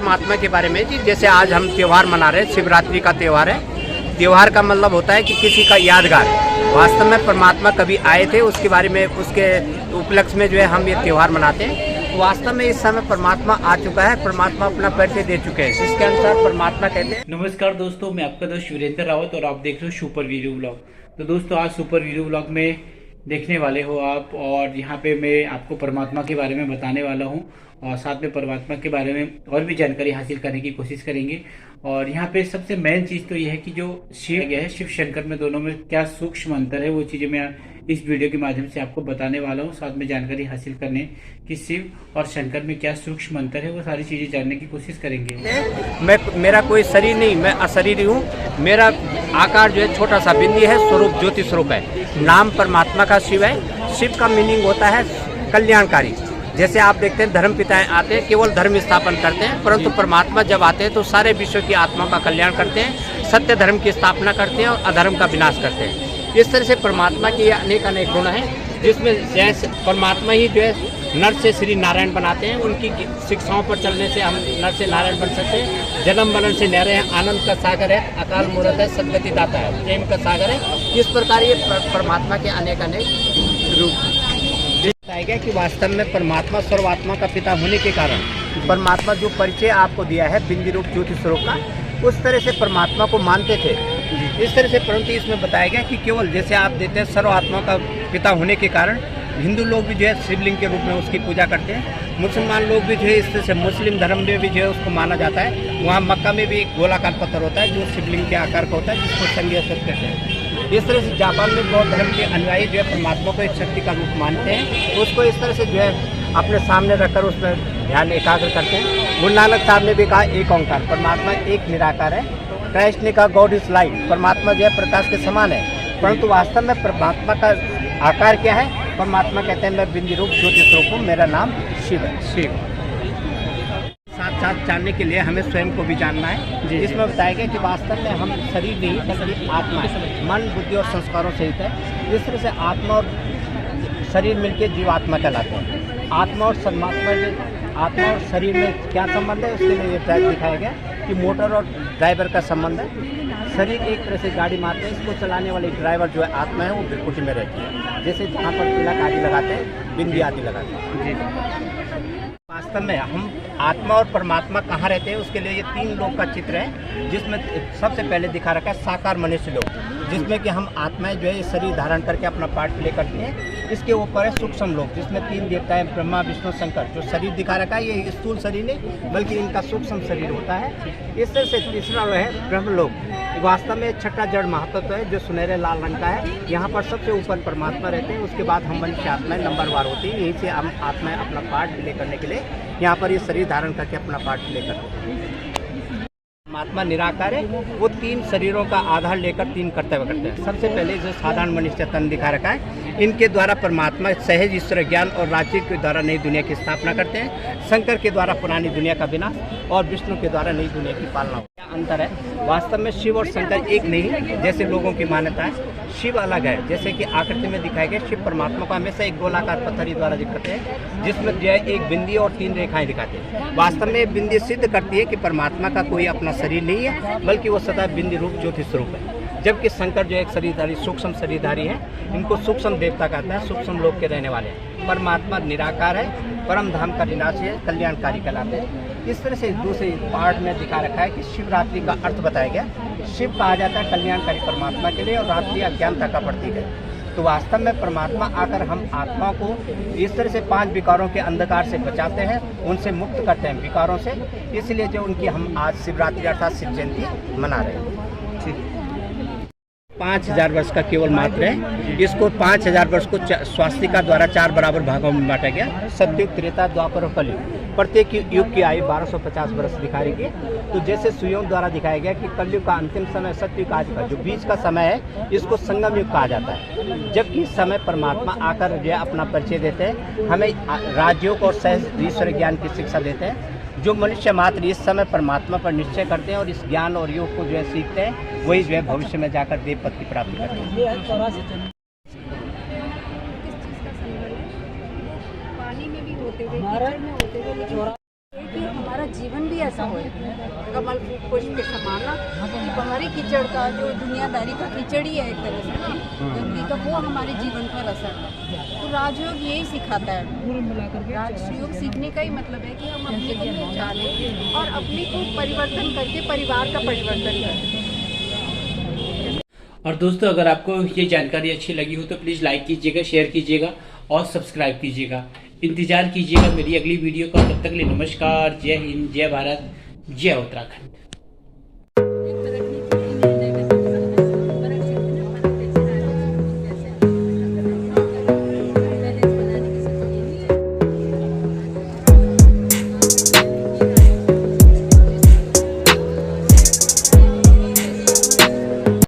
परमात्मा के बारे में जी, जैसे आज हम त्यौहार मना रहे हैं, शिवरात्रि का त्यौहार है। त्यौहार का मतलब होता है कि किसी का यादगार। वास्तव में परमात्मा कभी आए थे, उसके बारे में, उसके उपलक्ष्य में जो है हम ये त्यौहार मनाते हैं। तो वास्तव में इस समय परमात्मा आ चुका है, परमात्मा अपना परिचय दे चुके हैं, जिसके अनुसार परमात्मा कहते हैं। नमस्कार दोस्तों, मैं आपका दोस्त वीरेंद्र रावत और आप देख रहे हो सुपर वीडियो ब्लॉग। तो दोस्तों, आज सुपर वीडियो ब्लॉग में देखने वाले हो आप, और यहाँ पे मैं आपको परमात्मा के बारे में बताने वाला हूँ और साथ में परमात्मा के बारे में और भी जानकारी हासिल करने की कोशिश करेंगे। और यहाँ पे सबसे मेन चीज़ तो ये है कि जो शिव है, शिव शंकर में दोनों में क्या सूक्ष्म अंतर है, वो चीज़ें मैं इस वीडियो के माध्यम से आपको बताने वाला हूँ। साथ में जानकारी हासिल करने कि शिव और शंकर में क्या सूक्ष्म अंतर है, वो सारी चीज़ें जानने की कोशिश करेंगे। मेरा कोई शरीर नहीं, मैं अशरीरी हूँ। मेरा आकार जो है छोटा सा बिंदी है, स्वरूप ज्योति स्वरूप है। नाम परमात्मा का शिव है। शिव का मीनिंग होता है कल्याणकारी। जैसे आप देखते हैं धर्म पिताएं आते हैं, केवल धर्म स्थापन करते हैं, परंतु परमात्मा जब आते हैं तो सारे विश्व की आत्माओं का कल्याण करते हैं, सत्य धर्म की स्थापना करते हैं और अधर्म का विनाश करते हैं। इस तरह से परमात्मा के अनेक अनेक गुण हैं, जिसमें जैसे परमात्मा ही जो है नर से श्री नारायण बनाते हैं। उनकी शिक्षाओं पर चलने से हम नर से नारायण बन सकते हैं। जन्म मरण से न्यारे हैं, आनंद का सागर है, अकाल मूर्त है, सदगति दाता है, प्रेम का सागर है। इस प्रकार ये परमात्मा के अनेक अनेक रूप बताया कि वास्तव में परमात्मा सर्वात्मा का पिता होने के कारण परमात्मा जो परिचय आपको दिया है बिंदी रूप ज्योति स्वरूप का, उस तरह से परमात्मा को मानते थे इस तरह से। परंतु इसमें बताया गया कि केवल जैसे आप देते हैं सर्वात्मा का पिता होने के कारण हिंदू लोग भी जो है शिवलिंग के रूप में उसकी पूजा करते हैं। मुसलमान लोग भी जो है इस तरह से मुस्लिम धर्म में भी जो है उसको माना जाता है। वहाँ मक्का में भी एक गोलाकार पत्थर होता है जो शिवलिंग के आकार का होता है, जिसको संज्ञा कहते हैं। इस तरह से जापान में बौद्ध धर्म के अनुयायी जो है परमात्मा को एक शक्ति का रूप मानते हैं, तो उसको इस तरह से जो है अपने सामने रखकर उसमें ध्यान एकाग्र करते हैं। गुरु नानक साहब ने भी कहा एक ओंकार, परमात्मा एक निराकार है। क्राइस्ट ने कहा गॉड इज लाइट, परमात्मा जो है प्रकाश के समान है। परंतु वास्तव में परमात्मा का आकार क्या है? परमात्मा कहते हैं मैं बिंदी रूप ज्योति स्वरूप हूँ, मेरा नाम शिव है। शिव साथ साथ जानने के लिए हमें स्वयं को भी जानना है, जिसमें बताया गया कि वास्तव में हम शरीर नहीं बल्कि आत्मा है, मन बुद्धि और संस्कारों सहित है। इस तरह से आत्मा और शरीर मिलकर जीवात्मा कहलाते हैं। आत्मा और शरीर में क्या संबंध है, उसके लिए ये दिखाया गया कि मोटर और ड्राइवर का संबंध है। शरीर एक तरह से गाड़ी मारते हैं, इसको चलाने वाले ड्राइवर जो है आत्मा है, वो बिल्कुल में रहती है। जैसे जहाँ पर तिलक आदि लगाते हैं, बिंदी आदि लगाते हैं जी। वास्तव में हम आत्मा और परमात्मा कहाँ रहते हैं, उसके लिए ये तीन लोक का चित्र है, जिसमें सबसे पहले दिखा रखा है साकार मनुष्य लोक, जिसमें कि हम आत्माएं जो है शरीर धारण करके अपना पार्ट प्ले करती हैं। इसके ऊपर है सूक्ष्म लोक, जिसमें तीन देवता है, ब्रह्मा विष्णु शंकर। जो शरीर दिखा रखा है ये स्थूल शरीर नहीं बल्कि इनका सूक्ष्म शरीर होता है। इस तरह से तीसरा है ब्रह्मलोक, वास्तव में छठा जड़ महत्व है जो सुनहरे लाल रंग का है। यहाँ पर सबसे ऊपर परमात्मा रहते हैं, उसके बाद हम मनुष्य आत्माएं नंबरवार होती है। यहीं से हम आत्माएं अपना पार्ट प्ले करने के लिए यहाँ पर ये शरीर धारण करके अपना पार्ट प्ले करते हैं। परमात्मा निराकार है, वो तीन शरीरों का आधार लेकर तीन कर्तव्य करते हैं। सबसे पहले जो साधारण मनुष्य तन दिखा रखा है, इनके द्वारा परमात्मा सहज ईश्वर ज्ञान और राज्य के द्वारा नई दुनिया की स्थापना करते हैं। शंकर के द्वारा पुरानी दुनिया का विनाश और विष्णु के द्वारा नई दुनिया की पालना। क्या अंतर है? वास्तव में शिव और शंकर एक नहीं, जैसे लोगों की मान्यता है। शिव अलग है, जैसे कि आकृति में दिखाया गया। शिव परमात्मा को हमेशा एक गोलाकार पत्थर द्वारा दिखाते हैं, जिसमें जो है एक बिंदी और तीन रेखाएं दिखाते हैं। वास्तव में बिंदी सिद्ध करती है कि परमात्मा का कोई अपना शरीर नहीं है, बल्कि वो सदा बिंदी रूप ज्योति स्वरूप है। जबकि शंकर जो एक शरीरधारी सूक्ष्म शरीरधारी है, इनको सूक्ष्म देवता कहते हैं, सूक्ष्म लोक के रहने वाले हैं। परमात्मा निराकार है, परम धाम का निवासी है, कल्याणकारी कहलाते हैं। इस तरह से दूसरे पार्ट में दिखा रखा है कि शिवरात्रि का अर्थ बताया गया। शिव कहा जाता है कल्याणकारी परमात्मा के लिए, और रात्रि अज्ञानता का प्रतीक है। तो वास्तव में परमात्मा आकर हम आत्मा को इस तरह से 5 विकारों के अंधकार से बचाते हैं, उनसे मुक्त करते हैं विकारों से। इसलिए जो उनकी हम आज शिवरात्रि अर्थात शिव जयंती मना रहे हैं। 5000 वर्ष का केवल मात्र है। इसको 5000 वर्ष को स्वास्तिका द्वारा 4 बराबर भागों में बांटा गया। सतयुग, त्रेता, द्वापर और कलयुग। प्रत्येक युग की आयु 1250 वर्ष दिखाएगी। तो जैसे सुयोग द्वारा दिखाया गया कि कलयुग का अंतिम समय सतयुग आदि का जो बीच का समय है, इसको संगम युग कहा जाता है। जबकि इस समय परमात्मा आकर जो अपना परिचय देते हैं, हमें राजयोग और सहज ईश्वर ज्ञान की शिक्षा देते हैं। जो मनुष्य मात्र इस समय परमात्मा पर निश्चय करते हैं और इस ज्ञान और योग को जो है सीखते हैं, वही जो है भविष्य में जाकर देव पद की प्राप्ति करते हैं। पानी में भी होते हुए, कीचड़ में होते हुए, लेकिन हमारा जीवन भी ऐसा हो, कमल पुष्प के समान ना, कि बाहरी कीचड़ का जो दुनियादारी का कीचड़ ही है एक तरह से ना, गंदगी का, वो हमारे जीवन पर असर है। तो राजयोग यही सिखाता है। राजयोग सीखने का ही मतलब है कि हम अपने को पहचानें और अपने को परिवर्तन करके परिवार का परिवर्तन करें। और दोस्तों, अगर आपको ये जानकारी अच्छी लगी हो तो प्लीज़ लाइक कीजिएगा, शेयर कीजिएगा और सब्सक्राइब कीजिएगा। इंतजार कीजिएगा मेरी अगली वीडियो का। तब तक के लिए नमस्कार, जय हिंद, जय भारत, जय उत्तराखंड।